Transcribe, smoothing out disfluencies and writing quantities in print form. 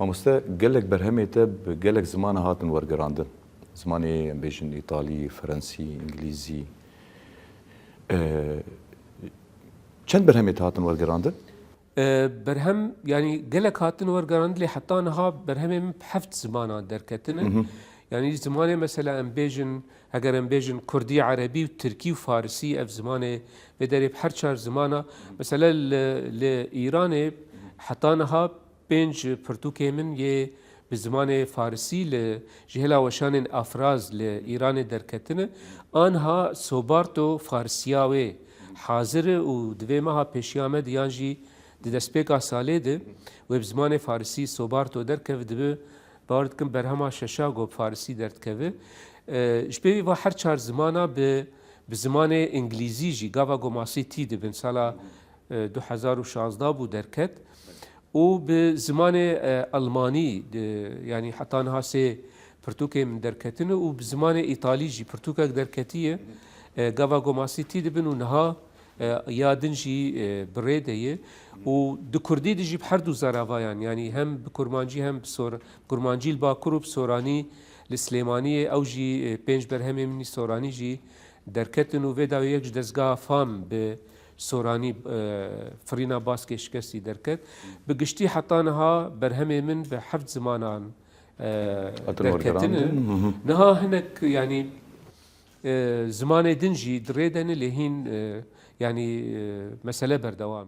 مامۆستا gelek berhemê te bi gelek ziman hatin wergerandin. Zimanê em bêjin İtalî, Frensî, İngilîzî. Çend berhemê te hatin wergerandin? Berhem yani gelek hatin wergerandin lê heta niha berhemê min heft zimanan derketine. Yani zimanê mesela em bêjin eger em bêjin Kurdî, Erebî û Tirkî û Farsî ev zimanê vê derê her çar zimana mesela li İranê heta niha 5 pirtûkê min yê bi zimanê Farsî li ji hêla weşanên Afraz li İranê derketine anha sobarto Farsiya wê hazir e û divê meha pêşiya me diyan jî di destpêka salê de wê bi zimanê Farsî sobarto derkeve dibe باور دکم برهما ششا گو فارسی دردکوه جبهی و هر چهار زمانه به زمان انگلیزی جی گاوا گو ماسی تی ده بین سالا 2016 بو درکت و به زمان آلمانی یعنی حتی نها سه پرتوکه من درکتنه و به زمان ایتالی جی پرتوکه درکتیه گاوا گو ماسی تی ده بین و نها یادن جی برده یه و دو کردی دیجی هر دو زراوایان یعنی هم به کرمانجی هم به کرمانجی الباکر و بسورانی لسلیمانی او جی پنج برهمی منی سورانی جی درکتن و ویدا یک دزگاه فام به سورانی فرینا باسک شکستی درکت به گشتی حتی نها برهمی من به هفت زمانان درکتن نها هنک یعنی زمان دنجی دریدن لهین يعني مسألة بردوام